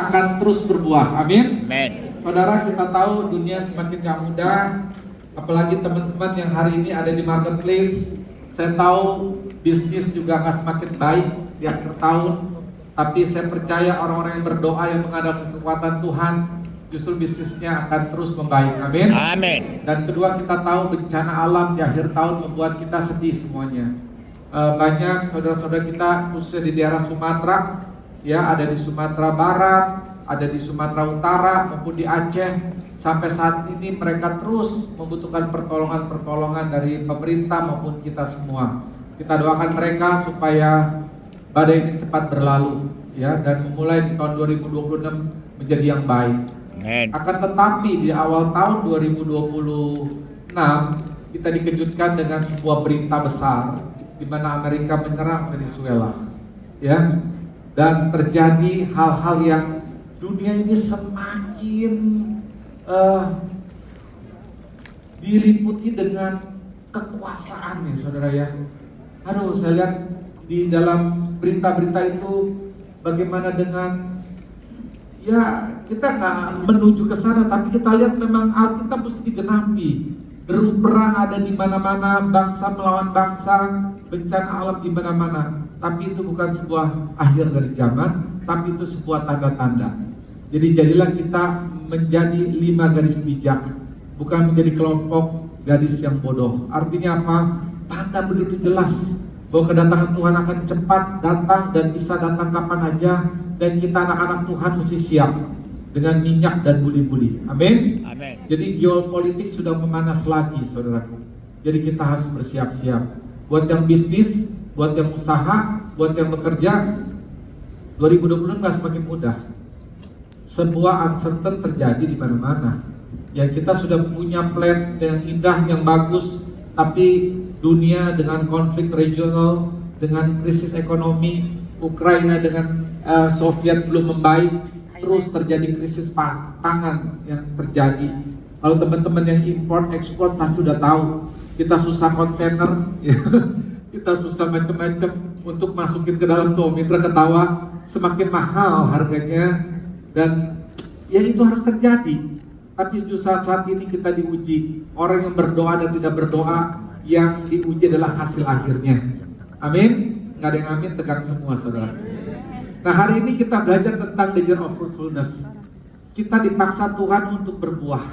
akan terus berbuah. Amin. Amin. Saudara, kita tahu dunia semakin gak mudah, apalagi teman-teman yang hari ini ada di marketplace. Saya tahu bisnis juga akan semakin baik di akhir tahun, tapi saya percaya orang-orang yang berdoa yang mengandalkan kekuatan Tuhan, justru bisnisnya akan terus membaik. Amin. Amin. Dan kedua, kita tahu bencana alam di akhir tahun membuat kita sedih semuanya. Banyak saudara-saudara kita khususnya di daerah Sumatera, ya, ada di Sumatera Barat, ada di Sumatera Utara maupun di Aceh. Sampai saat ini mereka terus membutuhkan pertolongan dari pemerintah maupun kita semua. Kita doakan mereka supaya badai ini cepat berlalu, ya, dan memulai di tahun 2026 menjadi yang baik. Amin. Akan tetapi di awal tahun 2026 kita dikejutkan dengan sebuah berita besar di mana Amerika menyerang Venezuela, ya, dan terjadi hal-hal yang dunia ini semakin diliputi dengan kekuasaan, ya saudara, ya. Aduh, saya lihat di dalam berita-berita itu bagaimana dengan, ya, kita nggak menuju ke sana, tapi kita lihat memang Alkitab mesti digenapi. Deru perang ada di mana-mana, bangsa melawan bangsa, bencana alam di mana-mana. Tapi itu bukan sebuah akhir dari zaman, tapi itu sebuah tanda-tanda. Jadi jadilah kita menjadi 5 garis bijak, bukan menjadi kelompok gadis yang bodoh. Artinya apa? Tanda begitu jelas bahwa kedatangan Tuhan akan cepat datang dan bisa datang kapan aja, dan kita anak-anak Tuhan mesti siap dengan minyak dan buli-buli. Amin. Amin. Jadi geopolitik sudah memanas lagi, saudaraku. Jadi kita harus bersiap-siap. Buat yang bisnis, buat yang usaha, buat yang bekerja, 2020 nggak semakin mudah. Sebuah uncertain terjadi di mana-mana. Ya, kita sudah punya plan yang indah, yang bagus, tapi dunia dengan konflik regional, dengan krisis ekonomi, Ukraina dengan Soviet belum membaik, terus terjadi krisis pangan yang terjadi. Kalau teman-teman yang import ekspor pasti sudah tahu, kita susah kontainer, kita susah macam-macam untuk masukin ke dalam tuh. Mitra ketawa, semakin mahal harganya, dan ya itu harus terjadi. Tapi justru saat ini kita diuji. Orang yang berdoa dan tidak berdoa, yang diuji adalah hasil akhirnya. Amin. Nggak ada yang amin, tegang semua, saudara. Nah, hari ini kita belajar tentang the year of fruitfulness. Kita dipaksa Tuhan untuk berbuah,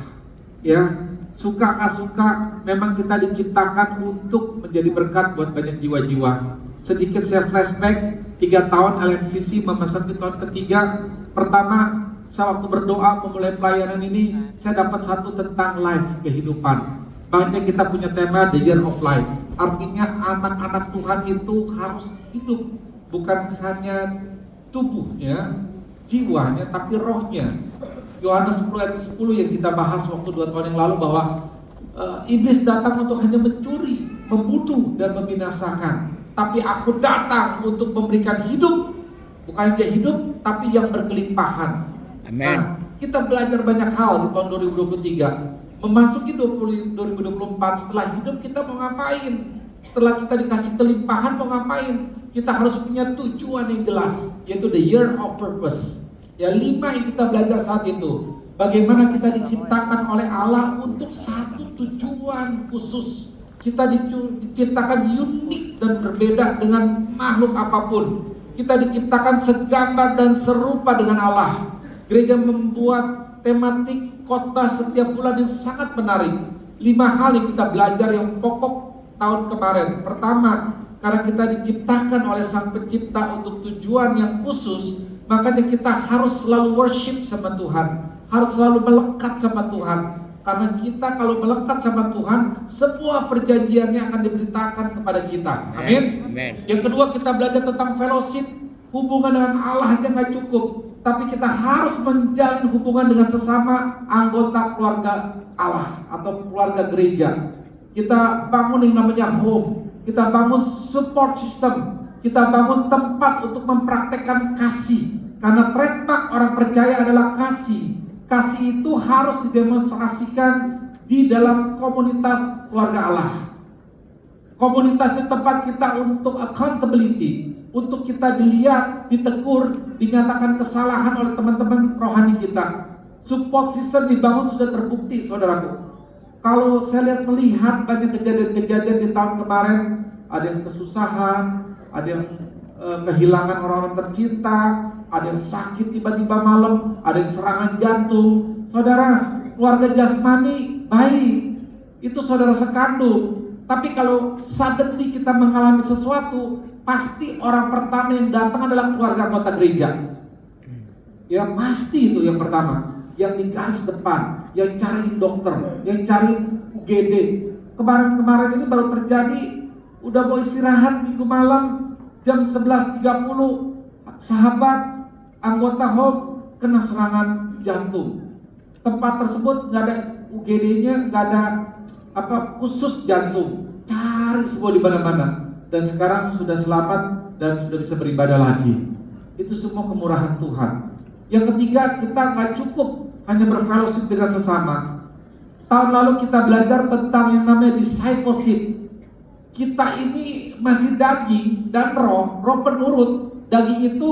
ya. Suka nggak suka, memang kita diciptakan untuk menjadi berkat buat banyak jiwa-jiwa. Sedikit saya flashback, 3 tahun LMCC memesan di tahun ketiga. Pertama, saya waktu berdoa memulai pelayanan ini, saya dapat satu tentang life, kehidupan. Banyak kita punya tema the year of life. Artinya anak-anak Tuhan itu harus hidup, bukan hanya tubuhnya, jiwanya, tapi rohnya. Yohanes 10 ayat 10 yang kita bahas waktu 2 tahun yang lalu, bahwa iblis datang untuk hanya mencuri, membunuh, dan membinasakan. Tapi aku datang untuk memberikan hidup, bukan hanya hidup, tapi yang berkelimpahan. Amin. Nah, kita belajar banyak hal di tahun 2023. Memasuki 2024, setelah hidup kita mau ngapain? Setelah kita dikasih kelimpahan mau ngapain? Kita harus punya tujuan yang jelas, yaitu the year of purpose. Ya, 5 yang kita belajar saat itu. Bagaimana kita diciptakan oleh Allah untuk satu tujuan khusus. Kita diciptakan unik dan berbeda dengan makhluk apapun. Kita diciptakan segambar dan serupa dengan Allah. Gereja membuat tematik khotbah setiap bulan yang sangat menarik. 5 hal yang kita belajar yang pokok tahun kemarin. Pertama, karena kita diciptakan oleh Sang Pencipta untuk tujuan yang khusus, makanya kita harus selalu worship sama Tuhan, harus selalu melekat sama Tuhan. Karena kita kalau melekat sama Tuhan, sebuah perjanjiannya akan diberitakan kepada kita. Amin. Amin. Yang kedua, kita belajar tentang fellowship. Hubungan dengan Allah aja nggak cukup, tapi kita harus menjalin hubungan dengan sesama anggota keluarga Allah atau keluarga gereja. Kita bangun yang namanya home, kita bangun support system, kita bangun tempat untuk mempraktekkan kasih. Karena trademark orang percaya adalah kasih. Kasih itu harus didemonstrasikan di dalam komunitas keluarga Allah. Komunitas itu tempat kita untuk accountability. untuk kita dilihat, ditegur, dinyatakan kesalahan oleh teman-teman rohani kita. Support system dibangun sudah terbukti, saudaraku. Kalau saya melihat banyak kejadian-kejadian di tahun kemarin, ada yang kesusahan, ada yang kehilangan orang-orang tercinta, ada yang sakit tiba-tiba malam, ada yang serangan jantung. Saudara, keluarga jasmani baik, itu saudara sekandung. Tapi kalau suddenly kita mengalami sesuatu, pasti orang pertama yang datang adalah keluarga anggota gereja. Ya pasti itu yang pertama, yang di garis depan, yang cariin dokter, yang cariin UGD. Kemarin-kemarin ini baru terjadi, udah mau istirahat minggu malam jam 11.30, sahabat anggota home kena serangan jantung. Tempat tersebut nggak ada UGD-nya, nggak ada khusus jantung, cari semua di mana-mana, dan sekarang sudah selamat dan sudah bisa beribadah lagi. Itu semua kemurahan Tuhan. Yang ketiga, kita nggak cukup hanya berfellowship dengan sesama. Tahun lalu kita belajar tentang yang namanya discipleship. Kita ini masih daging dan roh penurut. Daging itu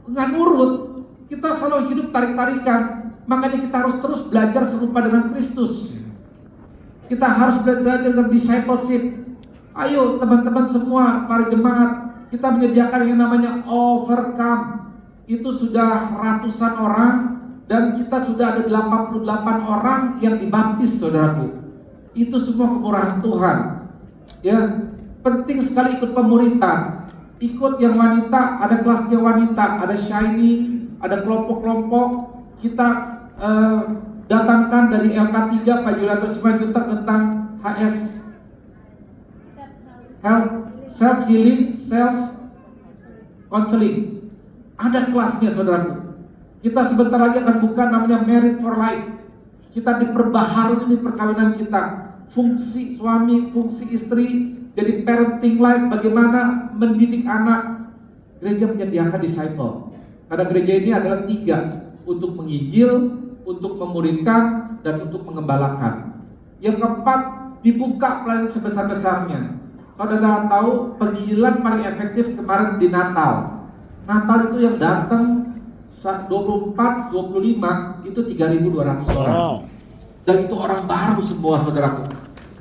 nggak nurut, kita selalu hidup tarik-tarikan. Makanya kita harus terus belajar serupa dengan Kristus. Kita harus belajar dengan discipleship. Ayo teman-teman semua, para jemaat, kita menyediakan yang namanya overcome. Itu sudah ratusan orang, dan kita sudah ada 88 orang yang dibaptis, saudaraku. Itu semua kemurahan Tuhan. Ya, penting sekali ikut pemuritan. Ikut yang wanita, ada kelasnya wanita, ada shining, ada kelompok-kelompok. Kita datangkan dari LK3 Pak Julianto Simanjuntak tentang HS, self healing, self counseling. Ada kelasnya, saudaraku. Kita sebentar lagi akan buka namanya Married for Life. Kita diperbaharui di perkawinan kita, fungsi suami, fungsi istri, jadi parenting life, bagaimana mendidik anak. Gereja menyediakan disciple. Karena gereja ini adalah 3, untuk menginjil, untuk memuridkan, dan untuk mengembalakan. Yang keempat, dibuka pelayanan sebesar-besarnya. Saudara tahu penginjilan paling efektif kemarin di Natal. Natal itu yang datang 24, 25 itu 3.200 orang. Dan itu orang baru semua, saudaraku.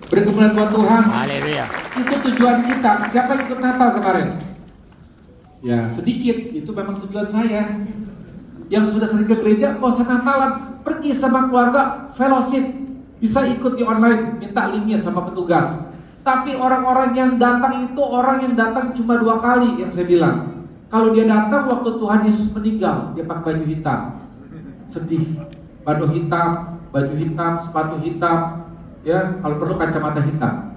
Beri kemuliaan buat Tuhan. Haleluya. Itu tujuan kita. Siapa yang ikut Natal kemarin? Ya sedikit, itu memang tujuan saya. Yang sudah sering ke gereja, gak usah Natalan, pergi sama keluarga, fellowship, bisa ikut di online, minta linknya sama petugas. Tapi orang-orang yang datang itu orang yang datang cuma 2 kali, yang saya bilang. Kalau dia datang waktu Tuhan Yesus meninggal, dia pakai baju hitam, sedih, baju hitam, sepatu hitam, ya kalau perlu kacamata hitam,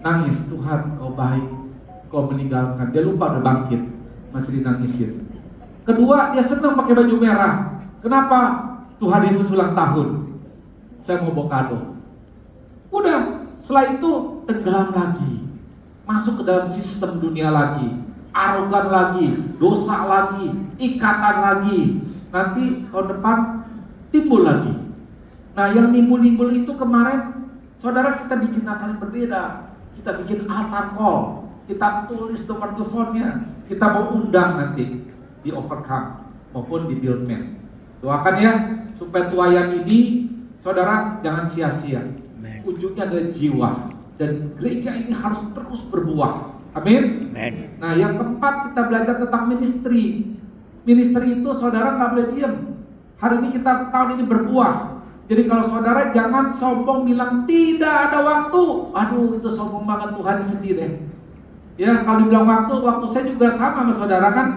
nangis. Tuhan, kau baik, kau meninggalkan. Dia lupa udah bangkit, masih dinangisin. Kedua, dia senang pakai baju merah. Kenapa? Tuhan Yesus ulang tahun, saya mau bawa kado. Udah, setelah itu tenggelam lagi, masuk ke dalam sistem dunia lagi, arogan lagi, dosa lagi, ikatan lagi. Nanti tahun depan timbul lagi. Nah, yang nimbul-nimbul itu kemarin, saudara, kita bikin Natal yang berbeda. Kita bikin altar call, kita tulis nomor teleponnya, kita mau undang nanti di Overcome maupun di Buildman. Doakan ya supaya tuayan ini, saudara, jangan sia-sia. Ujungnya adalah jiwa, dan gereja ini harus terus berbuah. Amin. Nah, yang keempat, kita belajar tentang ministry. Ministry itu, saudara, nggak boleh diam. Hari ini kita tahun ini berbuah. Jadi kalau saudara jangan sombong bilang tidak ada waktu. Aduh, itu sombong banget, Tuhan sedih deh. Ya, kalau dibilang waktu saya juga sama saudara kan.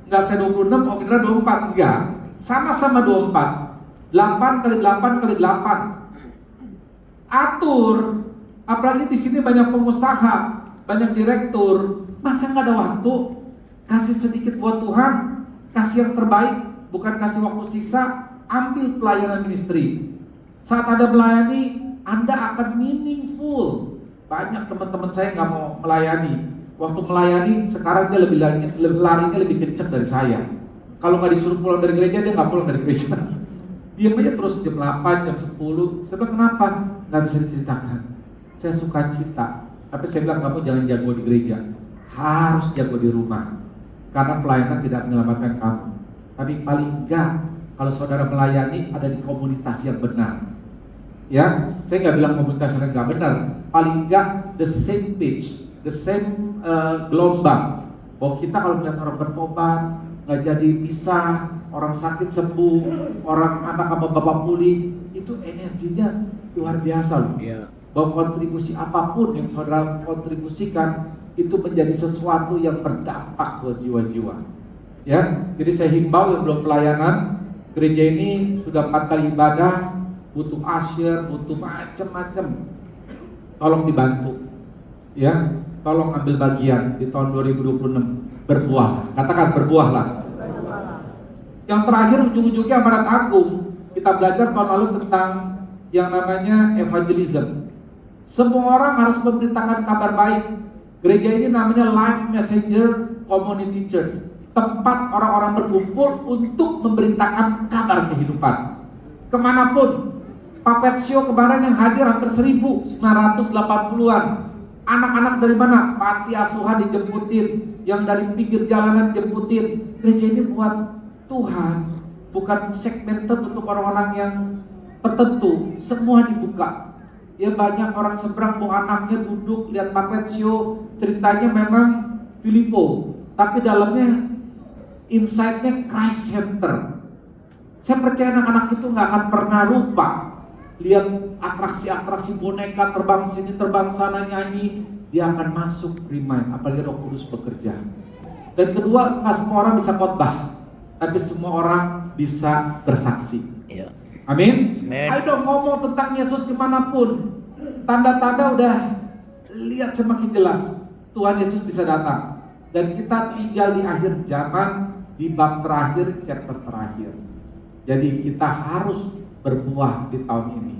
Enggak, saya 26, Om Indra 24, enggak. Sama-sama 24. 8 kali 8 kali 8. Atur. Apalagi di sini banyak pengusaha, banyak direktur. Masa enggak ada waktu? Kasih sedikit buat Tuhan, kasih yang terbaik, bukan kasih waktu sisa. Ambil pelayanan ministry. Saat Anda melayani, Anda akan meaningful. Banyak teman-teman saya nggak mau melayani. Waktu melayani, sekarang dia larinya lebih kenceng dari saya. Kalau nggak disuruh pulang dari gereja, dia nggak pulang dari gereja. Diam aja terus jam 8, jam 10. Saya bilang, kenapa? Nggak bisa diceritakan. Saya suka cita. Tapi saya bilang, kamu jangan jago di gereja. harus jago di rumah, karena pelayanan tidak menyelamatkan kamu. Tapi paling enggak, kalau saudara melayani ada di komunitas yang benar. Ya, saya nggak bilang komunitas yang nggak benar, paling enggak the same page, the same gelombang. Bahwa kita kalau melihat orang bertobat, nggak jadi pisah, orang sakit sembuh, orang anak sama bapak pulih, itu energinya luar biasa loh. Yeah. Bahwa kontribusi apapun yang saudara kontribusikan itu menjadi sesuatu yang berdampak buat jiwa-jiwa. Ya, jadi saya himbau yang belum pelayanan, gereja ini sudah 4 kali ibadah, butuh usher, butuh macam-macam. Tolong dibantu. Ya, tolong ambil bagian di tahun 2026 berbuah. Katakan berbuahlah. Yang terakhir ujung-ujungnya Amanat Agung, kita belajar tahun lalu tentang yang namanya evangelism. Semua orang harus memberitakan kabar baik. Gereja ini namanya Life Messenger Community Church, tempat orang-orang berkumpul untuk memberitakan kabar kehidupan kemanapun. Puppet show kemarin yang hadir hampir 1.980-an. Anak-anak dari mana? Panti asuhan dijemputin, yang dari pinggir jalanan jemputin. Gereja ini buat Tuhan, bukan segmented untuk orang-orang yang tertentu. Semua dibuka. Ya, banyak orang seberang bawa anaknya duduk lihat puppet show. Ceritanya memang Filipo, tapi dalamnya insight-nya Christ Center. Saya percaya anak-anak itu nggak akan pernah lupa lihat atraksi-atraksi boneka terbang sini terbang sana nyanyi, dia akan masuk remind, apalagi Roh Kudus bekerja. Dan kedua, nggak semua orang bisa khotbah, tapi semua orang bisa bersaksi. Iya. Amin. Ayo dong ngomong tentang Yesus kemanapun. Tanda-tanda udah lihat semakin jelas. Tuhan Yesus bisa datang. Dan kita tinggal di akhir zaman, di bab terakhir, chapter terakhir. Jadi kita harus berbuah di tahun ini.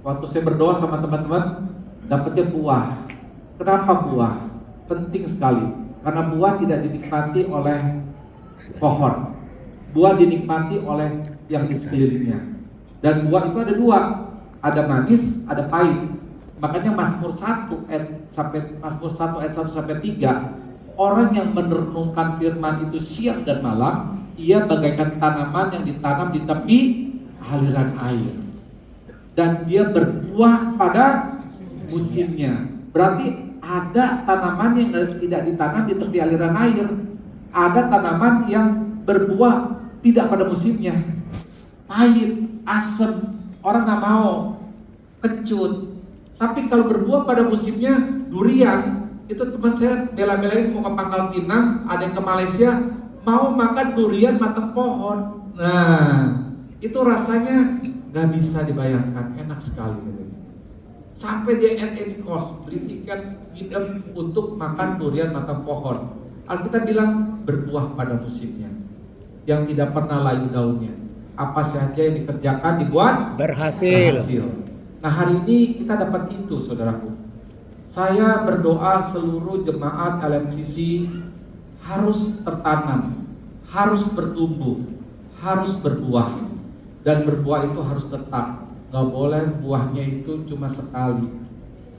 Waktu saya berdoa sama teman-teman, dapatnya buah. Kenapa buah? Penting sekali. Karena buah tidak dinikmati oleh pohon. Buah dinikmati oleh yang di sekelilingnya. Dan buah itu ada 2, ada manis, ada pahit. Makanya Mazmur 1 ayat 1 sampai 3, orang yang merenungkan firman itu siang dan malam, ia bagaikan tanaman yang ditanam di tepi aliran air, dan dia berbuah pada musimnya. Berarti ada tanaman yang tidak ditanam di tepi aliran air, ada tanaman yang berbuah tidak pada musimnya, pahit, asam, orang nggak mau, kecut. Tapi kalau berbuah pada musimnya, durian, itu teman saya bela-belain mau ke Pangkal Pinang, ada yang ke Malaysia, mau makan durian matang pohon. Nah, itu rasanya gak bisa dibayangkan, enak sekali. Sampai dia at any cost, beli tiket nginep untuk makan durian matang pohon. Alkitab bilang berbuah pada musimnya, yang tidak pernah layu daunnya. Apa saja yang dikerjakan dibuat berhasil. Nah, hari ini kita dapat itu, saudaraku. Saya berdoa seluruh jemaat LMCC harus tertanam, harus bertumbuh, harus berbuah. Dan berbuah itu harus tetap, gak boleh buahnya itu cuma sekali.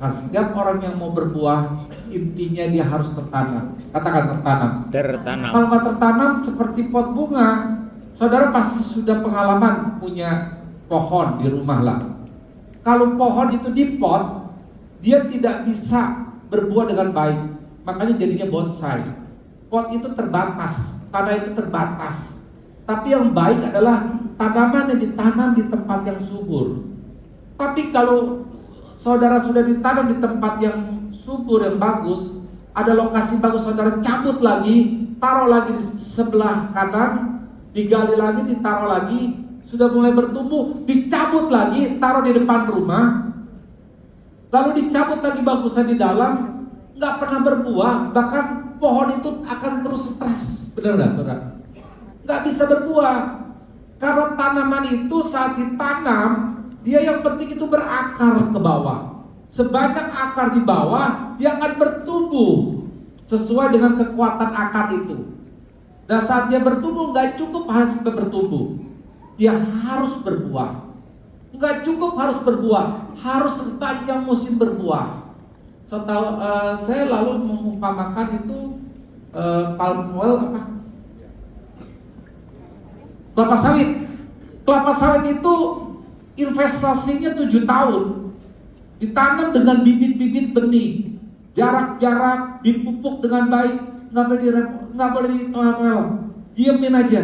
Nah, setiap orang yang mau berbuah, intinya dia harus tertanam. Katakan tertanam. Tertanam. Kalau gak tertanam seperti pot bunga, saudara pasti sudah pengalaman punya pohon di rumah lah. Kalau pohon itu di pot, dia tidak bisa berbuah dengan baik, makanya jadinya bonsai. Pot itu terbatas, tanah itu terbatas. Tapi yang baik adalah tanaman yang ditanam di tempat yang subur. Tapi kalau saudara sudah ditanam di tempat yang subur, yang bagus, ada lokasi bagus, saudara cabut lagi, taruh lagi di sebelah kanan, digali lagi, ditaruh lagi, sudah mulai bertumbuh, dicabut lagi, taruh di depan rumah, lalu dicabut lagi bagusan di dalam, nggak pernah berbuah, bahkan pohon itu akan terus stres. Benar nggak, saudara? Nggak bisa berbuah, karena tanaman itu saat ditanam, dia yang penting itu berakar ke bawah. Sebanyak akar di bawah, dia akan bertumbuh sesuai dengan kekuatan akar itu. Dan saat dia bertumbuh, nggak cukup harus bertumbuh, dia harus berbuah. Nggak cukup harus berbuah, harus sepanjang musim berbuah. Saya lalu mengumpamakan itu palm oil apa? Kelapa sawit. Kelapa sawit itu investasinya 7 tahun. Ditanam dengan bibit-bibit benih. Jarak-jarak, dipupuk dengan baik, nggak boleh ditoel-toel. Diemin aja.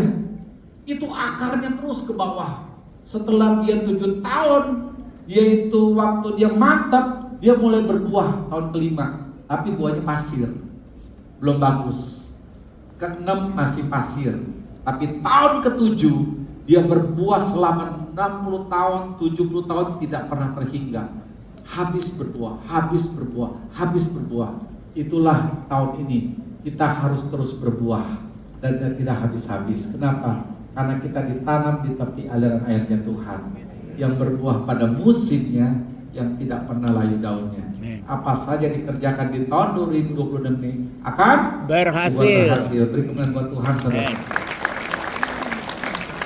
Itu akarnya terus ke bawah. Setelah dia 7 tahun, dia itu waktu dia mantap, dia mulai berbuah tahun kelima. Tapi buahnya pasir, belum bagus. Ke-6 masih pasir. Tapi tahun ke-7 dia berbuah selama 60 tahun, 70 tahun tidak pernah terhingga. Habis berbuah, habis berbuah, habis berbuah. Itulah tahun ini kita harus terus berbuah dan tidak habis-habis. Kenapa? Karena kita ditanam di tepi aliran airnya Tuhan yang berbuah pada musimnya, yang tidak pernah layu daunnya. Apa saja dikerjakan di tahun 2026 ini akan berhasil. Beri kemuliaan buat Tuhan, saudara.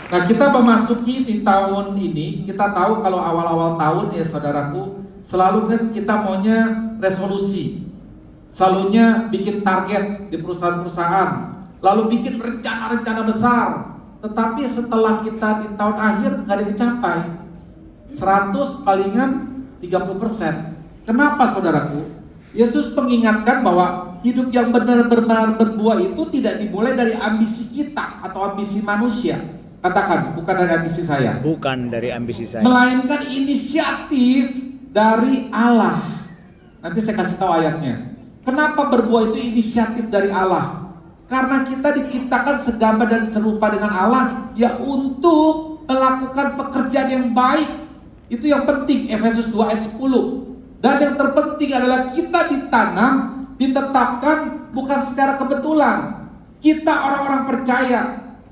Nah, kita memasuki di tahun ini, kita tahu kalau awal-awal tahun ya saudaraku, selalu kan kita maunya resolusi, selalunya bikin target di perusahaan-perusahaan, lalu bikin rencana-rencana besar. Tetapi setelah kita di tahun akhir nggak ada yang dicapai, 100 palingan 30%. Kenapa saudaraku? Yesus mengingatkan bahwa hidup yang benar-benar berbuah itu tidak dimulai dari ambisi kita atau ambisi manusia. Katakan, bukan dari ambisi saya. Bukan dari ambisi saya. Melainkan inisiatif dari Allah. Nanti saya kasih tahu ayatnya. Kenapa berbuah itu inisiatif dari Allah? Karena kita diciptakan segambar dan serupa dengan Allah ya untuk melakukan pekerjaan yang baik. Itu yang penting, Efesus 2 ayat 10. Dan yang terpenting adalah kita ditanam, ditetapkan bukan secara kebetulan. Kita orang-orang percaya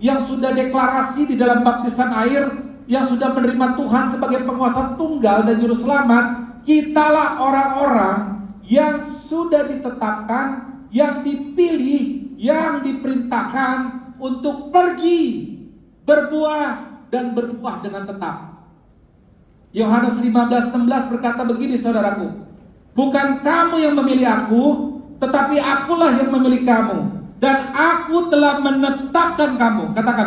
yang sudah deklarasi di dalam baptisan air, yang sudah menerima Tuhan sebagai penguasa tunggal dan juru selamat, kitalah orang-orang yang sudah ditetapkan, yang dipilih, yang diperintahkan untuk pergi, berbuah dan berbuah dengan tetap. Yohanes 15:16 berkata begini saudaraku, bukan kamu yang memilih aku, tetapi akulah yang memilih kamu, dan aku telah menetapkan kamu. Katakan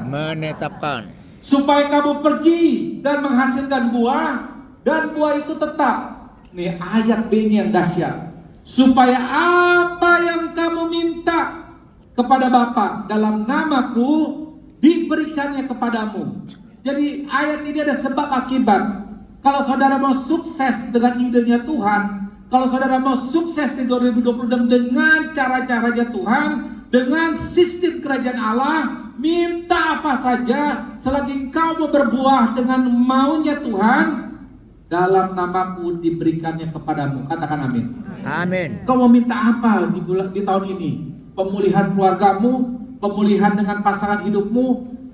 menetapkan. Supaya kamu pergi dan menghasilkan buah, dan buah itu tetap. Nih ayat B ini yang dahsyat. Supaya apa yang kamu minta kepada Bapa dalam namaku diberikannya kepadamu. Jadi ayat ini ada sebab akibat. Kalau saudara mau sukses dengan idenya Tuhan, kalau saudara mau sukses di 2026 dengan cara-caranya Tuhan, dengan sistem kerajaan Allah, minta apa saja selagi engkau mau berbuah dengan maunya Tuhan, dalam namaku diberikannya kepadamu. Katakan amin. Amin. Kau mau minta apa di tahun ini? Pemulihan keluargamu, pemulihan dengan pasangan hidupmu,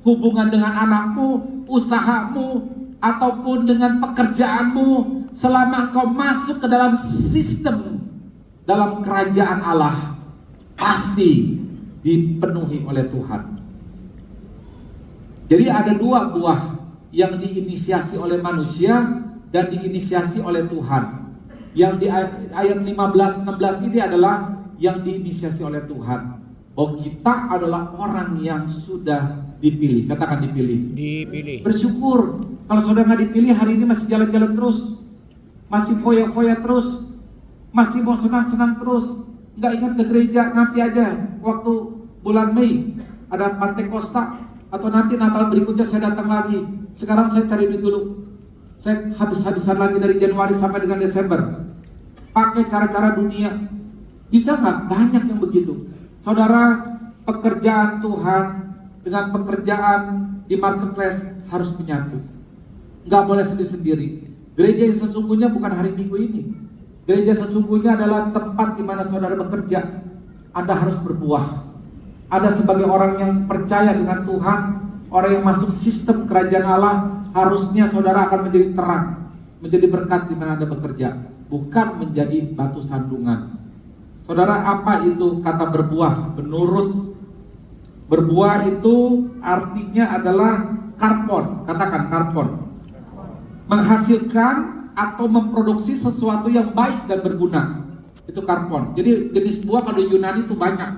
hubungan dengan anakmu, usahamu, ataupun dengan pekerjaanmu. Selama engkau masuk ke dalam sistem, dalam kerajaan Allah, pasti dipenuhi oleh Tuhan. Jadi ada 2 buah yang diinisiasi oleh manusia dan diinisiasi oleh Tuhan. Yang di ayat 15-16 ini adalah yang diinisiasi oleh Tuhan. Bahwa kita adalah orang yang sudah dipilih. Katakan dipilih. Bersyukur. Kalau saudara nggak dipilih hari ini masih jalan-jalan terus, masih foya-foya terus, masih mau senang-senang terus, nggak ingat ke gereja. Nanti aja waktu bulan Mei ada Pantekosta, atau nanti Natal berikutnya saya datang lagi. Sekarang saya cari duit dulu. Saya habis-habisan lagi dari Januari sampai dengan Desember, pakai cara-cara dunia. Bisa nggak? Banyak yang begitu. Saudara, pekerjaan Tuhan dengan pekerjaan di marketplace harus menyatu. Nggak boleh sendiri-sendiri. Gereja yang sesungguhnya bukan hari Minggu ini. Gereja sesungguhnya adalah tempat di mana saudara bekerja. Anda harus berbuah. Anda sebagai orang yang percaya dengan Tuhan, orang yang masuk sistem kerajaan Allah, harusnya saudara akan menjadi terang, menjadi berkat di mana Anda bekerja, bukan menjadi batu sandungan. Saudara, apa itu kata berbuah? Menurut berbuah itu artinya adalah karpon. Katakan karpon. Menghasilkan atau memproduksi sesuatu yang baik dan berguna. Itu karpon. Jadi jenis buah kalau di Yunani itu banyak.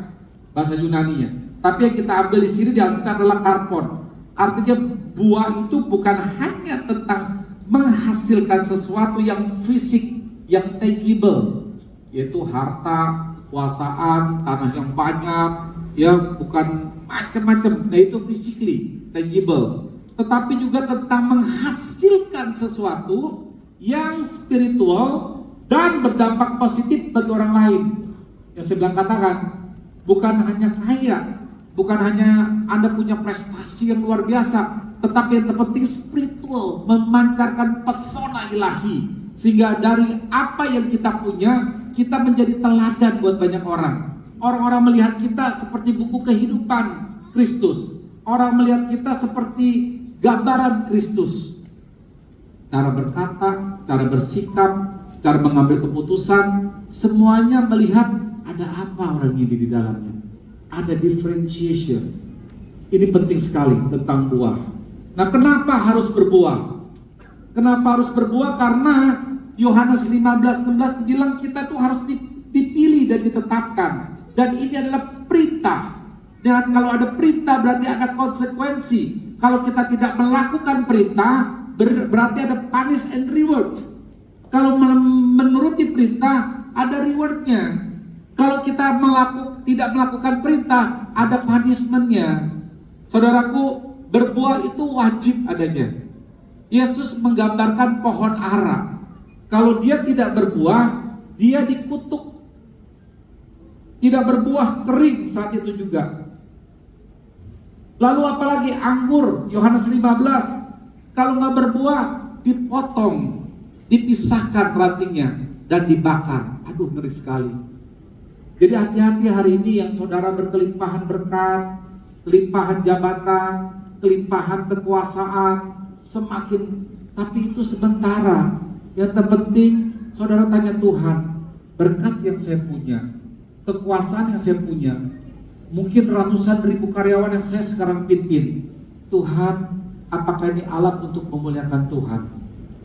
bahasa Yunaninya. Tapi yang kita ambil di sini di Alkitab adalah karpon. Artinya buah itu bukan hanya tentang menghasilkan sesuatu yang fisik, yang tangible, yaitu harta, kekuasaan, tanah yang banyak, ya bukan macam-macam. Nah itu physically tangible. Tetapi juga tentang menghasilkan sesuatu yang spiritual dan berdampak positif bagi orang lain. Yang saya bilang katakan, bukan hanya kaya, bukan hanya Anda punya prestasi yang luar biasa, tetapi yang terpenting spiritual, memancarkan pesona ilahi, sehingga dari apa yang kita punya, kita menjadi teladan buat banyak orang. Orang-orang melihat kita seperti buku kehidupan Kristus. Orang melihat kita seperti gambaran Kristus. Cara berkata, cara bersikap, cara mengambil keputusan, semuanya melihat ada apa orang ini di dalamnya. Ada differentiation. Ini penting sekali tentang buah. Nah, kenapa harus berbuah? Kenapa harus berbuah? Karena Yohanes 15:16 bilang kita tuh harus dipilih dan ditetapkan. Dan ini adalah perintah. Dan kalau ada perintah berarti ada konsekuensi. Kalau kita tidak melakukan perintah, berarti ada punish and reward. Kalau menuruti perintah, ada rewardnya. Kalau kita tidak melakukan perintah, ada punishmentnya. Saudaraku, berbuah itu wajib adanya. Yesus menggambarkan pohon ara. Kalau dia tidak berbuah, dia dikutuk. Tidak berbuah, kering saat itu juga. Lalu apalagi anggur, Yohanes 15. Kalau nggak berbuah, dipotong, dipisahkan rantingnya, dan dibakar. Aduh, ngeri sekali. Jadi hati-hati hari ini yang saudara berkelimpahan berkat, kelimpahan jabatan, kelimpahan kekuasaan, semakin, tapi itu sementara. Yang terpenting saudara tanya Tuhan, berkat yang saya punya, kekuasaan yang saya punya, mungkin ratusan ribu karyawan yang saya sekarang pimpin, Tuhan, apakah ini alat untuk memuliakan Tuhan?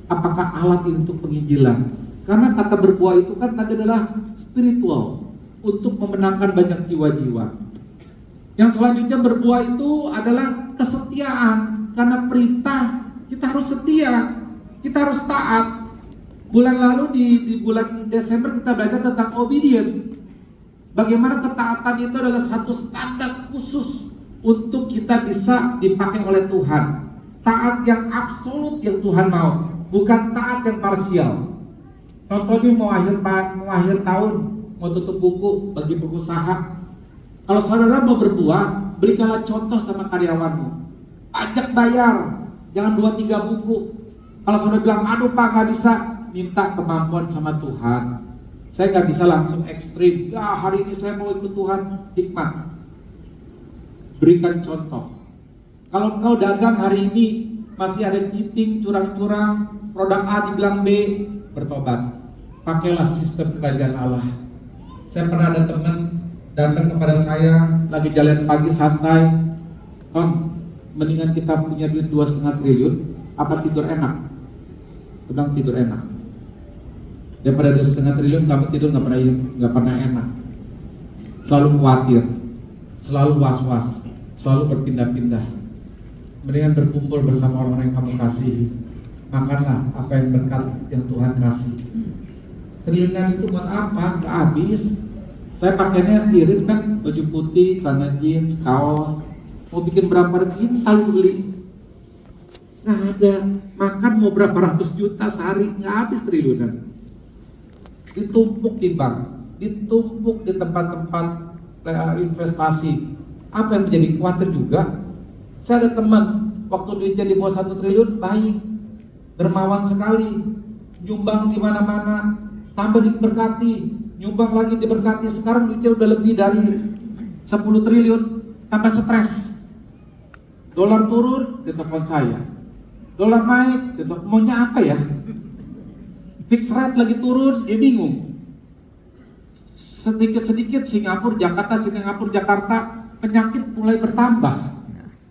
Apakah alat ini untuk penginjilan? Karena kata berbuah itu kan tadi adalah spiritual, untuk memenangkan banyak jiwa-jiwa. Yang selanjutnya berbuah itu adalah kesetiaan. Karena perintah kita harus setia, kita harus taat. Bulan lalu di bulan Desember kita belajar tentang obedient. Bagaimana ketaatan itu adalah satu standar khusus untuk kita bisa dipakai oleh Tuhan. Taat yang absolut yang Tuhan mau, bukan taat yang parsial. Contohnya mau akhir tahun, mau tutup buku bagi pengusaha. Kalau saudara mau berbuah, berikanlah contoh sama karyawanmu. Pajak bayar, jangan 2-3 buku. Kalau saudara bilang, aduh Pak nggak bisa, minta kemampuan sama Tuhan. Saya nggak bisa langsung ekstrim. Ya hari ini saya mau ikut Tuhan, hikmat. Berikan contoh. Kalau engkau dagang hari ini masih ada cheating, curang-curang, produk A dibilang B, bertobat. Pakailah sistem kerajaan Allah. Saya pernah ada teman datang kepada saya lagi jalan pagi santai, mendingan kita punya duit 2,5 triliun apa tidur enak? Sedang tidur enak. Daripada 2,5 triliun kamu tidur nggak pernah enak. Selalu khawatir, selalu was-was, selalu berpindah-pindah. Mendingan berkumpul bersama orang yang kamu kasihi. Makanlah apa yang berkat yang Tuhan kasih. Triliunan itu buat apa? Nggak habis. Saya pakainya irit kan, baju putih, celana jeans, kaos. Mau bikin berapa kali beli? Nggak ada. Makan mau berapa ratus juta sehari, nggak habis triliunan. Ditumpuk di bank, ditumpuk di tempat-tempat investasi. Apa yang menjadi khawatir juga? Saya ada teman, waktu duitnya di bawah 1 triliun, baik, dermawan sekali, nyumbang di mana-mana, tambah diberkati, nyumbang lagi diberkati. Sekarang duitnya udah lebih dari 10 triliun, tambah stres. Dolar turun, dia telepon saya. Dolar naik, dia telepon, maunya apa ya? Fixed rate lagi turun, dia bingung. Sedikit-sedikit Singapura, Jakarta, penyakit mulai bertambah.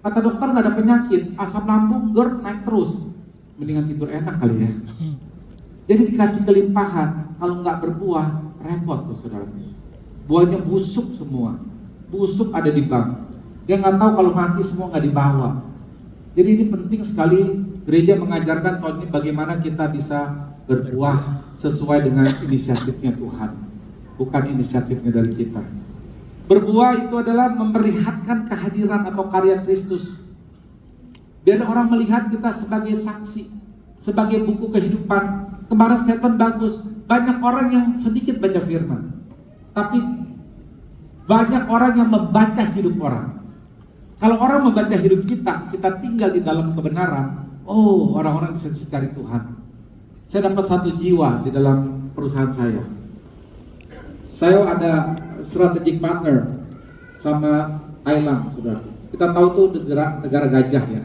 Kata dokter nggak ada penyakit, asam lambung, GERD naik terus. Mendingan tidur enak kali ya. Jadi dikasih kelimpahan, kalau nggak berbuah, repot tuh saudara. Buahnya busuk semua. busuk ada di bank. Dia nggak tahu kalau mati semua nggak dibawa. Jadi ini penting sekali gereja mengajarkan tahun ini bagaimana kita bisa berbuah sesuai dengan inisiatifnya Tuhan, bukan inisiatifnya dari kita. Berbuah itu adalah memperlihatkan kehadiran atau karya Kristus. Biar orang melihat kita sebagai saksi, sebagai buku kehidupan. Kemarin statement bagus, banyak orang yang sedikit baca firman, tapi banyak orang yang membaca hidup orang. Kalau orang membaca hidup kita, kita tinggal di dalam kebenaran, oh orang-orang bisa cari Tuhan. Saya dapat 1 jiwa di dalam perusahaan saya. Saya ada strategic partner sama Thailand, saudara. Kita tahu tuh negara gajah ya.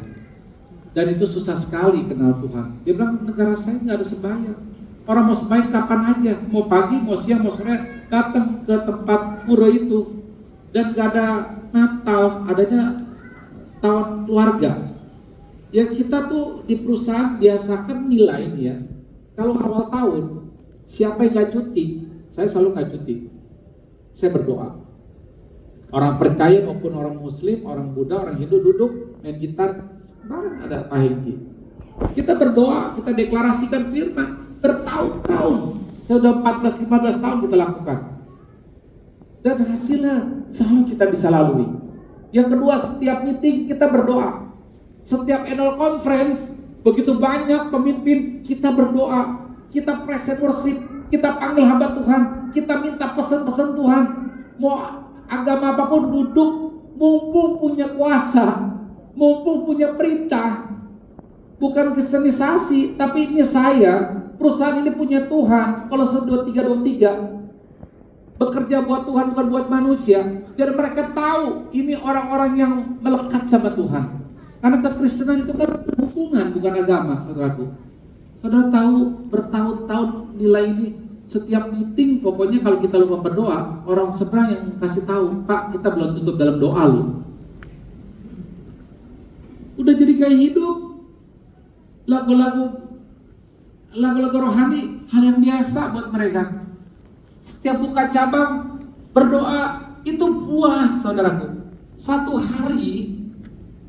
Dan itu susah sekali kenal Tuhan. Dia bilang negara saya nggak ada sembahyang. Orang mau sembahyang kapan aja, mau pagi, mau siang, mau sore, datang ke tempat pura itu. Dan nggak ada Natal, adanya tahun keluarga. Ya kita tuh di perusahaan biasakan nilai ya. Kalau awal tahun, siapa yang nggak cuti? Saya selalu nggak cuti. Saya berdoa. Orang percaya maupun orang Muslim, orang Buddha, orang Hindu duduk main gitar. Sekarang ada Pak Hengki. Kita berdoa, kita deklarasikan firman bertahun-tahun. Saya udah 14-15 tahun kita lakukan. Dan hasilnya selalu kita bisa lalui. Yang kedua, setiap meeting kita berdoa. Setiap annual conference, begitu banyak pemimpin, kita berdoa. Kita present worship, kita panggil hamba Tuhan, kita minta pesan-pesan Tuhan. Mau agama apapun duduk, mumpung punya kuasa, mumpung punya perintah. Bukan kristenisasi, tapi ini saya, perusahaan ini punya Tuhan. Kalau 1-2-3-2-3 bekerja buat Tuhan, bukan buat manusia. Biar mereka tahu ini orang-orang yang melekat sama Tuhan. Karena kekristenan itu kan hubungan, bukan agama, saudaraku. Saudara tahu bertahun-tahun nilai ini. Setiap meeting pokoknya kalau kita lupa berdoa, orang seberang yang kasih tahu, Pak kita belum tutup dalam doa loh. Udah jadi gaya hidup. Lagu-lagu rohani hal yang biasa buat mereka. Setiap buka cabang berdoa, itu buah, saudaraku. Satu hari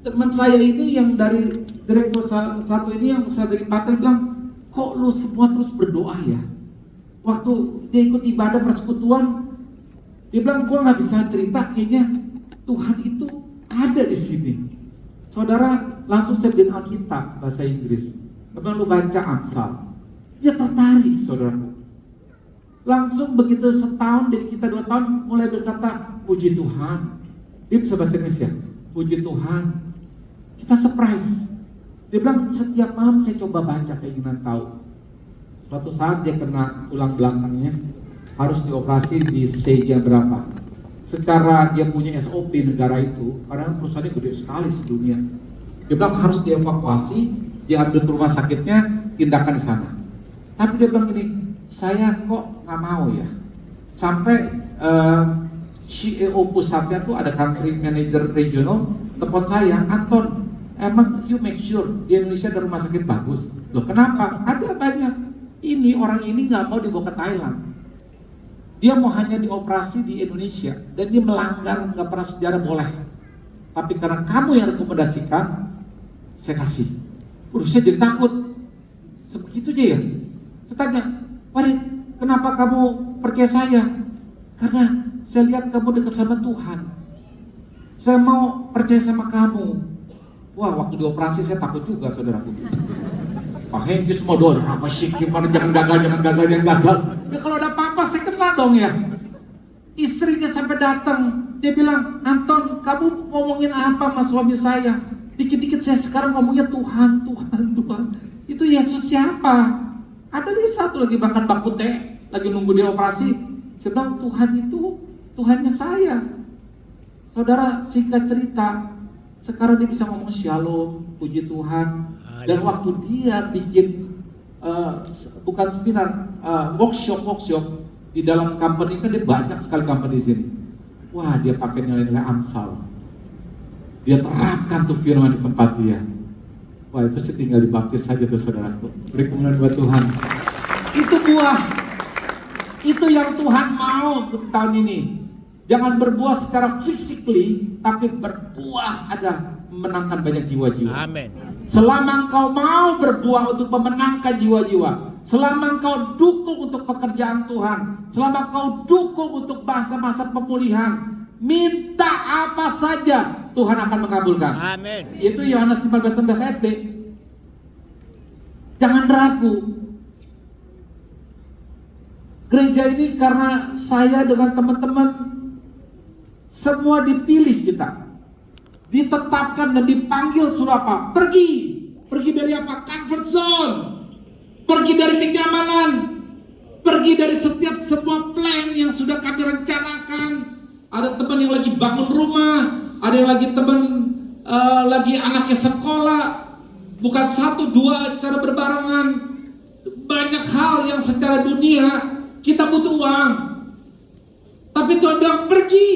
teman saya ini yang dari direktur satu ini yang saya dari partner bilang, kok lu semua terus berdoa ya? Waktu dia ikut ibadah persekutuan, dia bilang gua nggak bisa cerita, kayaknya Tuhan itu ada di sini. Saudara, langsung saya bilang Alkitab bahasa Inggris. Kemudian lu baca Amsal, dia tertarik, saudara. Langsung begitu setahun dari kita 2 tahun mulai berkata puji Tuhan. Dia bisa bahasa Indonesia, puji Tuhan. Kita surprise. Dia bilang setiap malam saya coba baca keinginan tahu. Suatu saat dia kena tulang belakangnya, harus dioperasi di C-nya berapa. Secara dia punya SOP negara itu, karena perusahaannya gede sekali sedunia. Dia bilang harus dievakuasi, diambil ke rumah sakitnya, tindakan di sana. Tapi dia bilang gini, saya kok nggak mau ya. Sampai CEO pusatnya tuh ada country manager regional telepon saya, Anton, emang you make sure di Indonesia ada rumah sakit bagus? Loh kenapa? Ada banyak. Ini orang ini nggak mau dibawa ke Thailand. Dia mau hanya dioperasi di Indonesia dan dia melanggar nggak pernah sejarah boleh. Tapi karena kamu yang rekomendasikan, saya kasih. Saya jadi takut. Sebegitu aja ya. Saya tanya, Warid, kenapa kamu percaya saya? Karena saya lihat kamu dekat sama Tuhan. Saya mau percaya sama kamu. Wah, waktu dioperasi saya takut juga, saudaraku. Pak Hengki semua doa, apa sih, gimana jangan gagal. Ya kalau ada apa-apa saya kena dong ya. Istrinya sampai datang, dia bilang, Anton, kamu ngomongin apa sama suami saya? Dikit-dikit saya sekarang ngomongnya Tuhan. Itu Yesus siapa? Ada nih satu lagi makan bangku teh, lagi nunggu dia operasi. Saya bilang Tuhan itu Tuhannya saya. Saudara, singkat cerita, sekarang dia bisa ngomong shalom, puji Tuhan. Dan waktu dia bikin bukan seminar, workshop di dalam company, kan dia banyak sekali company di sini. Wah, dia pakai nilai-nilai Amsal. Dia terapkan tuh firman di tempat dia. Wah, itu sih tinggal dibaptis saja tuh saudaraku. Beri kemuliaan buat Tuhan. Itu buah. Itu yang Tuhan mau untuk tahun ini. Jangan berbuah secara physically, tapi berbuah ada memenangkan banyak jiwa-jiwa. Amin. Selama engkau mau berbuah untuk memenangkan jiwa-jiwa, selama engkau dukung untuk pekerjaan Tuhan, selama engkau dukung untuk masa-masa pemulihan, minta apa saja Tuhan akan mengabulkan. Amin. Itu Yohanes 15:16 ayat B. Jangan ragu. Gereja ini karena saya dengan teman-teman semua dipilih kita, ditetapkan dan dipanggil suruh apa? Pergi dari apa? Comfort zone, pergi dari kenyamanan, pergi dari setiap semua plan yang sudah kami rencanakan. Ada teman yang lagi bangun rumah, ada yang lagi lagi anaknya sekolah, bukan 1, 2 secara berbarengan. Banyak hal yang secara dunia kita butuh uang, tapi Tuhan bilang pergi,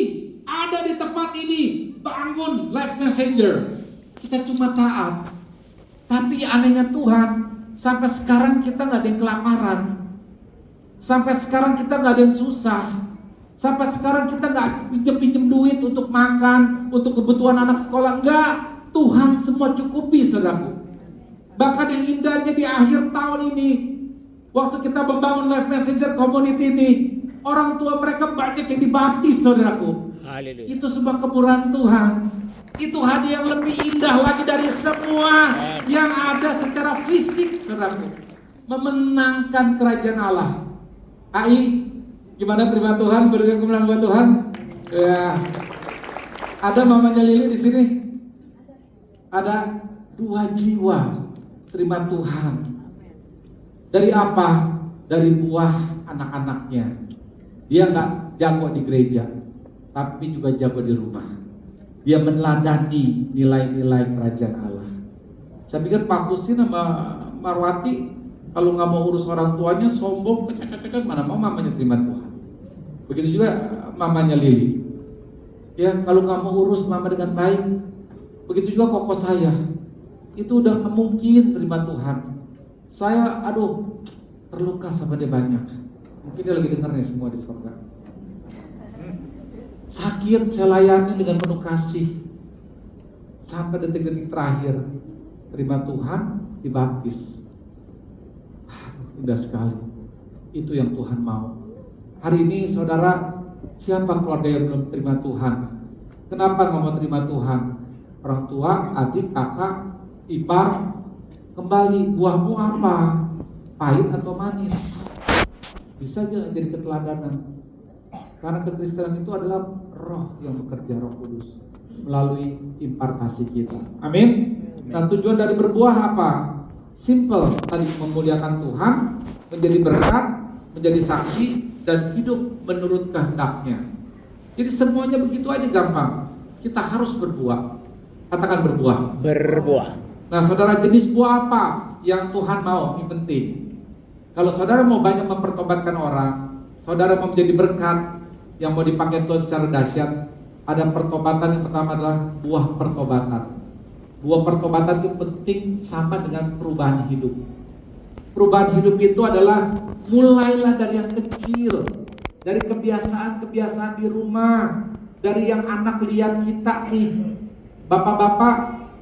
ada di tempat ini, bangun Life Messenger. Kita cuma taat. Tapi anehnya Tuhan, sampai sekarang kita nggak ada yang kelaparan, sampai sekarang kita nggak ada yang susah, sampai sekarang kita nggak pinjem duit untuk makan, untuk kebutuhan anak sekolah. Enggak, Tuhan semua cukupi, saudaraku. Bahkan yang indahnya di akhir tahun ini, waktu kita membangun Life Messenger Community ini, orang tua mereka banyak yang dibaptis, saudaraku. Haleluya. Itu sebuah kemurahan Tuhan. Itu hadiah yang lebih indah lagi dari semua yang ada secara fisik, saudaraku. Memenangkan kerajaan Allah. AI, gimana terima Tuhan, berikan kemenangan buat Tuhan? Ya. Ada mamanya Lili di sini. Ada 2 jiwa terima Tuhan. Dari apa? Dari buah anak-anaknya. Dia nggak jago di gereja, tapi juga jago di rumah. Dia meneladani nilai-nilai kerajaan Allah. Saya pikir Pak Kusin sama Marwati kalau nggak mau urus orang tuanya sombong, mana mau mamanya terima Tuhan. Begitu juga mamanya Lili. Ya kalau nggak mau urus mama dengan baik, begitu juga koko saya. Itu udah nggak mungkin terima Tuhan. Saya terluka sama dia banyak. Mungkin dia lagi dengar nih semua di surga. Sakit saya layani dengan penuh kasih. Sampai detik-detik terakhir terima Tuhan, dibaptis. Indah sekali. Itu yang Tuhan mau. Hari ini saudara, siapa keluarga yang belum terima Tuhan? Kenapa nggak mau terima Tuhan? Orang tua, adik, kakak, ipar, kembali, buahmu apa? Pahit atau manis? Bisa jadi keteladanan. Karena kekristenan itu adalah roh yang bekerja, Roh Kudus melalui impartasi kita. Amin. Nah, tujuan dari berbuah apa? Simple, tadi memuliakan Tuhan, menjadi berkat, menjadi saksi, dan hidup menurut kehendaknya. Jadi semuanya begitu aja gampang. Kita harus berbuah. Katakan berbuah. Berbuah. Nah, saudara, jenis buah apa yang Tuhan mau? Ini penting. Kalau saudara mau banyak mempertobatkan orang, saudara mau menjadi berkat yang mau dipakai Tuhan secara dahsyat, ada pertobatan yang pertama adalah buah pertobatan. Buah pertobatan itu penting sama dengan perubahan hidup. Perubahan hidup itu adalah mulailah dari yang kecil, dari kebiasaan-kebiasaan di rumah, dari yang anak lihat kita nih. Bapak-bapak,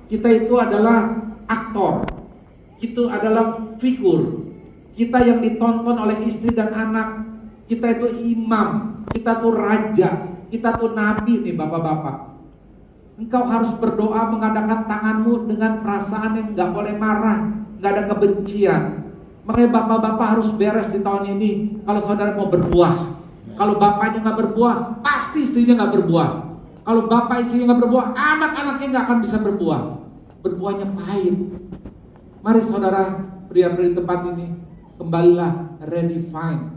kita itu adalah aktor, itu adalah figur. Kita yang ditonton oleh istri dan anak, kita itu imam, kita tuh raja, kita tuh nabi nih bapak-bapak. Engkau harus berdoa mengadakan tanganmu dengan perasaan yang gak boleh marah, gak ada kebencian. Makanya bapak-bapak harus beres di tahun ini. Kalau saudara mau berbuah, kalau bapaknya gak berbuah, pasti istrinya gak berbuah. Kalau bapak istrinya gak berbuah, anak-anaknya gak akan bisa berbuah. Berbuahnya pahit. Mari saudara, pria-pria di tempat ini, kembalilah redefine.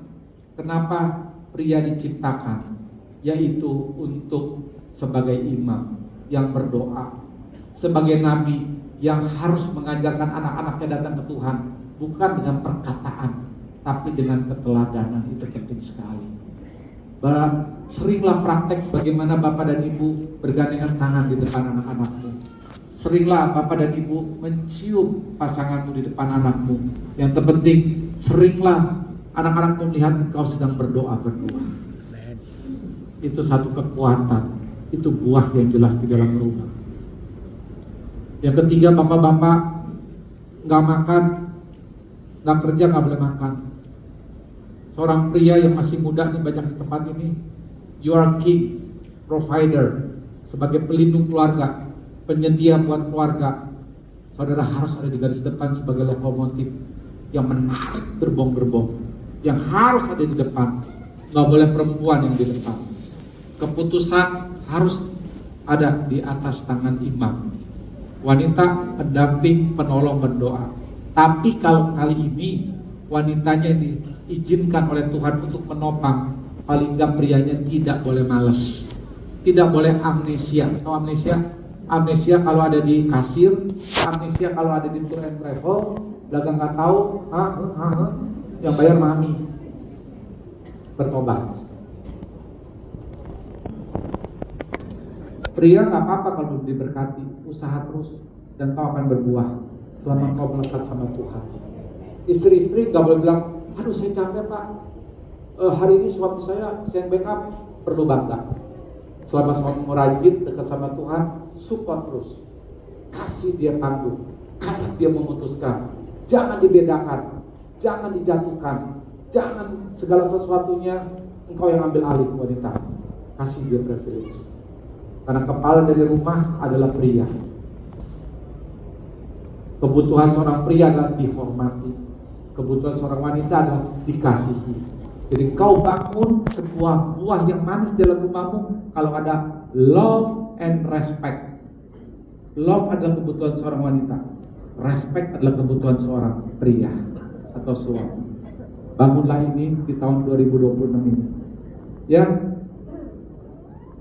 Kenapa pria diciptakan? Yaitu untuk sebagai imam yang berdoa, sebagai nabi yang harus mengajarkan anak-anaknya datang ke Tuhan, bukan dengan perkataan, tapi dengan keteladanan. Itu penting sekali. Seringlah praktek bagaimana bapak dan ibu bergandengan tangan di depan anak-anakmu. Seringlah bapak dan ibu mencium pasanganmu di depan anakmu. Yang terpenting, seringlah anak-anakmu melihat engkau sedang berdoa berdua. itu satu kekuatan, itu buah yang jelas di dalam rumah. Yang ketiga, bapak-bapak nggak makan, nggak kerja, nggak boleh makan. Seorang pria yang masih muda nih banyak di tempat ini, you are king, provider, sebagai pelindung keluarga, penyedia buat keluarga. Saudara harus ada di garis depan sebagai lokomotif yang menarik gerbong-gerbong, yang harus ada di depan. Nggak boleh perempuan yang di depan. Keputusan harus ada di atas tangan imam. Wanita pendamping, penolong, berdoa. Tapi kalau kali ini wanitanya diizinkan oleh Tuhan untuk menopang, paling nggak prianya tidak boleh malas, tidak boleh amnesia. Atau amnesia kalau ada di kasir, amnesia kalau ada di tour and travel, dagang nggak tahu, yang bayar mami. Bertobat. Pria nggak apa-apa kalau belum diberkati, usaha terus dan kau akan berbuah selama kau melekat sama Tuhan. Istri-istri nggak boleh bilang, aduh saya capek pak, hari ini suami saya yang backup. Perlu bangga. Selama suami rajin dekat sama Tuhan, support terus, kasih dia panggung, kasih dia memutuskan, jangan dibedakan, jangan dijatuhkan, jangan segala sesuatunya engkau yang ambil alih. Wanita, kasih dia privilege. Karena kepala dari rumah adalah pria. Kebutuhan seorang pria adalah dihormati, kebutuhan seorang wanita adalah dikasihi. Jadi kau bangun sebuah buah yang manis dalam rumahmu kalau ada love and respect. Love adalah kebutuhan seorang wanita, respect adalah kebutuhan seorang pria atau suami. Bangunlah ini di tahun 2026 ini. Ya,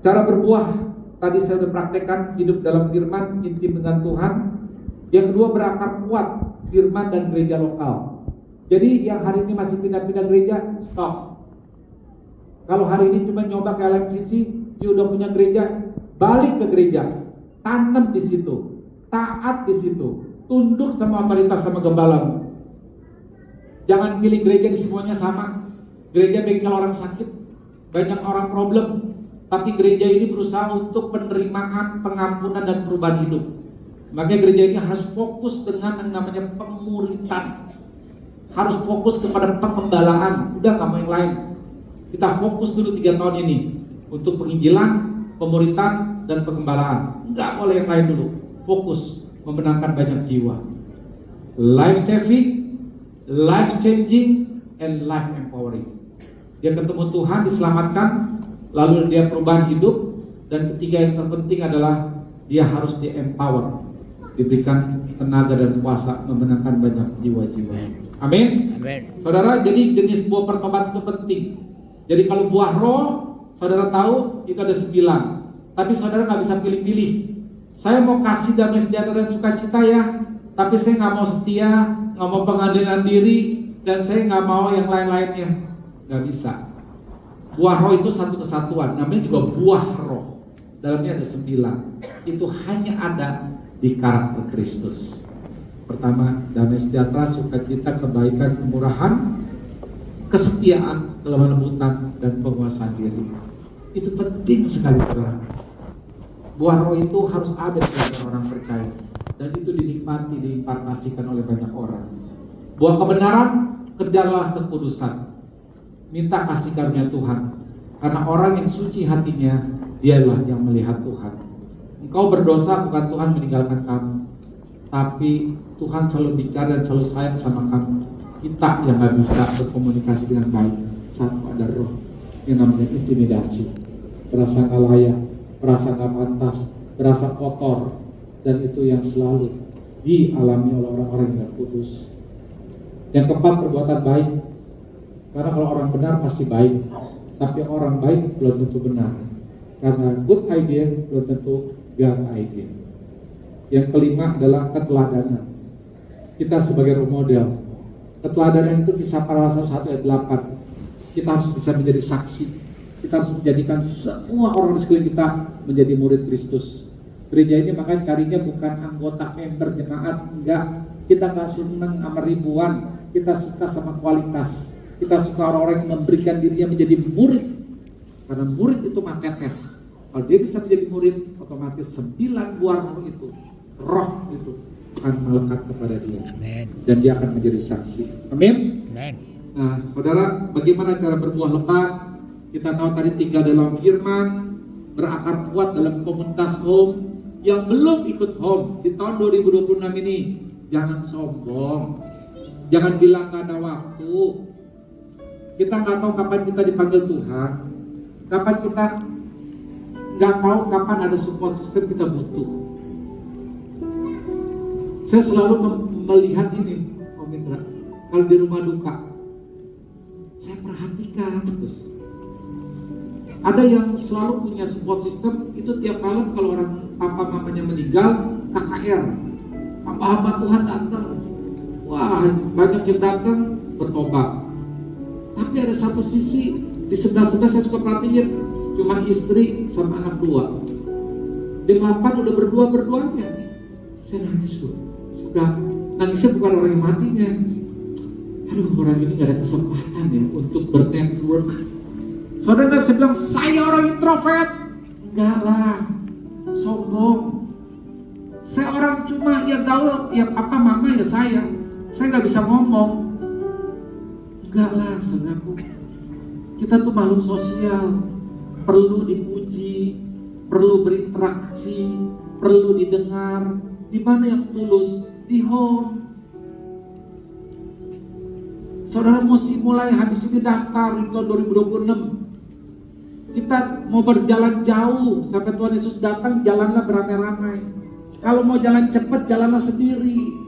cara berbuah tadi saya sudah praktekkan, hidup dalam firman, intim dengan Tuhan. Yang kedua, berakar kuat firman dan gereja lokal. Jadi yang hari ini masih pindah-pindah gereja, stop. Kalau hari ini cuma nyoba ke LMCC, dia udah punya gereja, balik ke gereja, tanam di situ, taat di situ, tunduk sama otoritas sama gembalamu. Jangan pilih gereja di semuanya sama. Gereja bengkel orang sakit, banyak orang problem. Tapi gereja ini berusaha untuk penerimaan, pengampunan, dan perubahan hidup. Makanya gereja ini harus fokus dengan yang namanya pemuritan. Harus fokus kepada pengembalaan. Udah gak mau yang lain. Kita fokus dulu 3 tahun ini untuk penginjilan, pemuritan, dan pengembalaan. Gak boleh yang lain dulu. Fokus memenangkan banyak jiwa. Life saving, life changing, and life empowering. Dia ketemu Tuhan, diselamatkan, lalu dia perubahan hidup, dan ketiga yang terpenting adalah dia harus di-empower, diberikan tenaga dan kuasa memenangkan banyak jiwa-jiwa. Amin. Amin. Saudara, jadi jenis buah pertobatan itu penting. Jadi kalau buah roh, saudara tahu itu ada 9. Tapi saudara nggak bisa pilih-pilih. Saya mau kasih damai sejahtera dan sukacita ya, tapi saya nggak mau setia, nggak mau pengadilan diri, dan saya nggak mau yang lain-lainnya. Nggak bisa. Buah roh itu satu kesatuan, namanya juga buah roh. Dalamnya ada 9. Itu hanya ada di karakter Kristus. Pertama, damai sejahtera, sukacita, kebaikan, kemurahan, kesetiaan, kelemah lembutan, dan penguasaan diri. Itu penting sekali, saudara. Buah roh itu harus ada di dalam orang percaya, dan itu dinikmati, diimpartasikan oleh banyak orang. Buah kebenaran, kerjalah kekudusan. Minta kasih karunia Tuhan, karena orang yang suci hatinya, dialah yang melihat Tuhan. Engkau berdosa, bukan Tuhan meninggalkan kamu, tapi Tuhan selalu bicara dan selalu sayang sama kamu. Kita yang gak bisa berkomunikasi dengan baik. Satu, ada roh yang namanya intimidasi, merasa gak layak, merasa gak pantas, merasa kotor, dan itu yang selalu dialami oleh orang-orang yang gak kudus. Yang keempat, perbuatan baik. Karena kalau orang benar pasti baik, tapi orang baik belum tentu benar. Karena good idea belum tentu God idea. Yang kelima adalah keteladanan. Kita sebagai role model. Keteladanan itu bisa Kisah 1 ayat 8. Kita harus bisa menjadi saksi. Kita harus menjadikan semua orang di sekeliling kita menjadi murid Kristus. Gereja ini makanya carinya bukan anggota member jemaat, enggak. Kita gak senang sama ribuan, kita suka sama kualitas. Kita suka orang-orang yang memberikan dirinya menjadi murid. Karena murid itu matetes. Kalau dia bisa menjadi murid, otomatis 9 buah roh itu akan melekat kepada dia. Amin. Dan dia akan menjadi saksi. Amin. Amin. Nah, saudara, bagaimana cara berbuah lebat? Kita tahu tadi tinggal dalam firman, berakar kuat dalam komunitas home. Yang belum ikut home di tahun 2026 ini, jangan sombong, jangan bilang gak ada waktu. Kita nggak tahu kapan kita dipanggil Tuhan, kapan kita nggak tahu kapan ada support system kita butuh. Saya selalu melihat ini, Om Indra, kalau di rumah duka, saya perhatikan terus. Ada yang selalu punya support system, itu tiap malam kalau orang papa mamanya meninggal, KKR, hamba-hamba Tuhan datang. Wah, banyak yang datang bertobat. Tapi ada satu sisi, di sebelah-sebelah saya suka perhatiin, cuma istri sama anak 2. Jam 8 udah berdua-duanya. Saya nangis tuh, suka nangisnya bukan orang yang matinya. Aduh, orang ini gak ada kesempatan ya untuk bernetwork. Saudara gak bisa bilang, saya orang introvert. Enggak lah, sombong. Saya orang cuma ya gaul, ya papa mama ya saya gak bisa ngomong. Enggak lah, saudaraku. Kita tuh makhluk sosial, perlu dipuji, perlu berinteraksi, perlu didengar. Di mana yang tulus? Di home. Saudara mesti mulai habis ini daftar di tahun 2026. Kita mau berjalan jauh sampai Tuhan Yesus datang, jalanlah beramai-ramai. Kalau mau jalan cepat, jalanlah sendiri.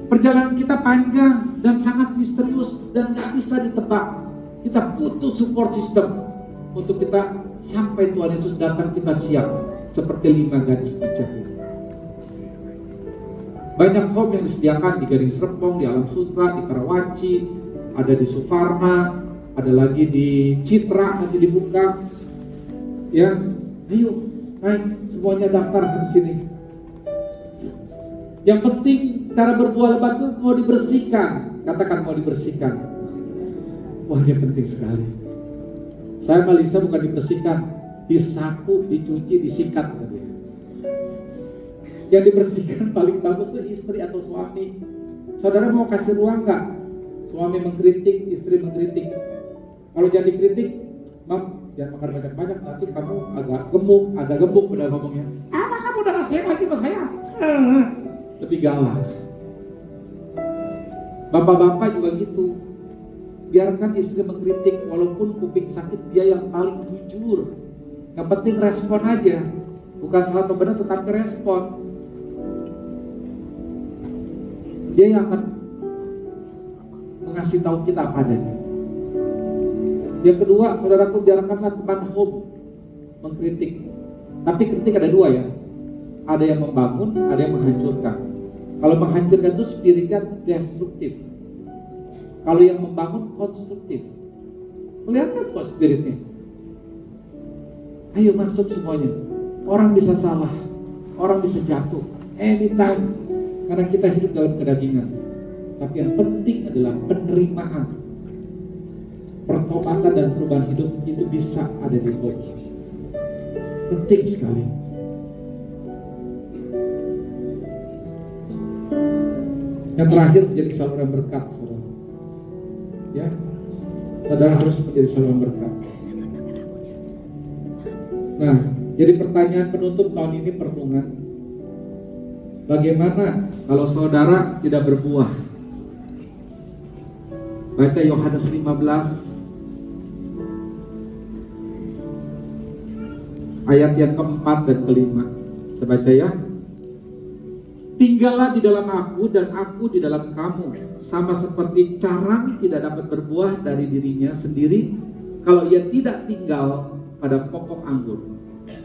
Perjalanan kita panjang dan sangat misterius dan gak bisa ditebak. Kita butuh support system untuk kita sampai Tuhan Yesus datang, kita siap seperti 5 gadis bijak ini. Banyak home yang disediakan di Gading Serpong, di Alam Sutra, di Karawaci, ada di Sufarna, ada lagi di Citra nanti dibuka. Ya, ayo naik semuanya daftar di sini. Yang penting cara berbuah lebat itu mau dibersihkan. Katakan mau dibersihkan. Wah, ini penting sekali. Saya sama Lisa bukan dibersihkan, disapu, dicuci, disikat tadi. Yang dibersihkan paling bagus tuh istri atau suami. Saudara mau kasih ruang nggak? Suami mengkritik, istri mengkritik. Kalau jangan dikritik, Mam, jangan makan banyak-banyak, nanti kamu agak gemuk pada ngomongnya. Apa kamu udah gak sayang lagi sama saya? Lebih galak. Bapak-bapak juga gitu. Biarkan istri mengkritik, walaupun kuping sakit, dia yang paling jujur. Yang penting respon aja. Bukan salah atau benar, tetapi respon. Dia yang akan mengasih tahu kita apa adanya. Yang kedua, saudaraku, biarkanlah teman home mengkritik. Tapi kritik ada 2 ya. Ada yang membangun, ada yang menghancurkan. Kalau menghancurkan itu spiritnya destruktif. Kalau yang membangun konstruktif. Kelihatan kok spiritnya. Ayo masuk semuanya. Orang bisa salah, orang bisa jatuh anytime, karena kita hidup dalam kedagingan. Tapi yang penting adalah penerimaan. Pertobatan dan perubahan hidup itu bisa ada di home. Penting sekali. Yang terakhir menjadi saluran berkat, saudara. Ya, saudara harus menjadi saluran berkat. Nah, jadi pertanyaan penutup tahun ini perenungan. Bagaimana kalau saudara tidak berbuah? Baca Yohanes 15 ayat yang keempat dan kelima. Saya baca ya. Tinggallah di dalam aku dan aku di dalam kamu, sama seperti carang tidak dapat berbuah dari dirinya sendiri kalau ia tidak tinggal pada pokok anggur.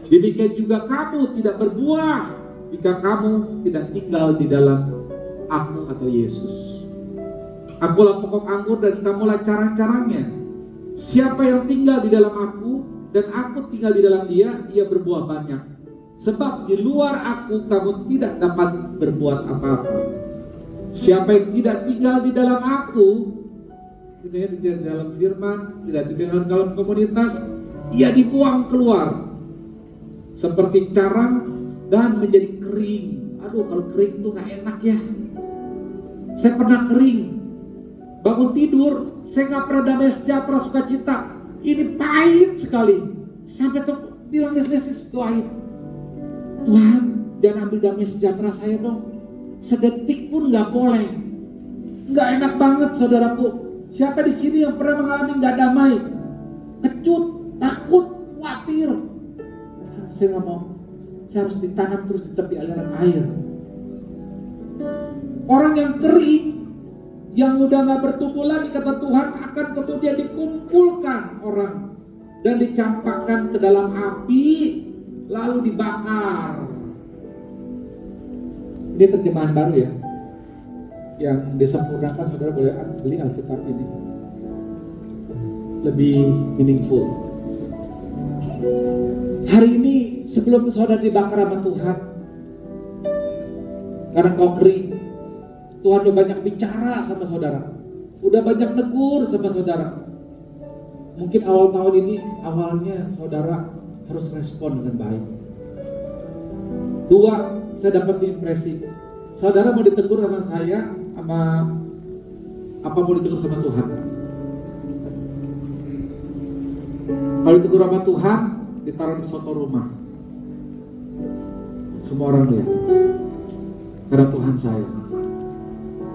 Demikian juga kamu tidak berbuah jika kamu tidak tinggal di dalam aku atau Yesus. Akulah pokok anggur dan kamulah carang-carangnya. Siapa yang tinggal di dalam aku dan aku tinggal di dalam dia, ia berbuah banyak. Sebab di luar aku kamu tidak dapat berbuat apa-apa. Siapa yang tidak tinggal di dalam aku gitu ya, tidak di dalam firman, tidak di dalam komunitas, ia dibuang keluar seperti carang dan menjadi kering. Aduh, kalau kering tuh nggak enak ya. Saya pernah kering, bangun tidur, saya nggak pernah damai sejahtera sukacita. Ini pahit sekali. Sampai tuh bilang lesis doain, Tuhan jangan ambil damai sejahtera saya dong. Sedetik pun nggak boleh. Nggak enak banget saudaraku. Siapa di sini yang pernah mengalami nggak damai, kecut, takut, khawatir? Saya nggak mau. Saya harus ditanam terus di tepi aliran air. Orang yang kering, yang udah nggak bertumbuh lagi, kata Tuhan, akan kemudian dikumpulkan orang dan dicampakkan ke dalam api, lalu dibakar. Ini terjemahan baru ya, yang disempurnakan. Saudara boleh beli Alkitab ini, lebih meaningful. Hari ini sebelum saudara dibakar sama Tuhan, karena kau kering, Tuhan udah banyak bicara sama saudara, udah banyak negur sama saudara. Mungkin awal tahun ini, awalnya saudara harus respon dengan baik. 2, saya dapat impresi, saudara mau ditegur sama saya, sama apa mau ditegur sama Tuhan? Kalau ditegur sama Tuhan, ditaruh di soto rumah, semua orang lihat, karena Tuhan sayang.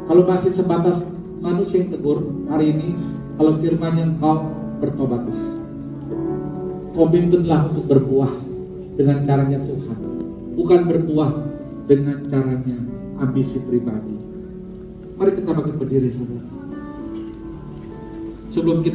Kalau masih sebatas manusia yang tegur hari ini, kalau firman-Nya engkau bertobatlah, komitmenlah untuk berbuah dengan caranya Tuhan, bukan berbuah dengan caranya ambisi pribadi. Mari kita bangkit berdiri saudara. Sebelum kita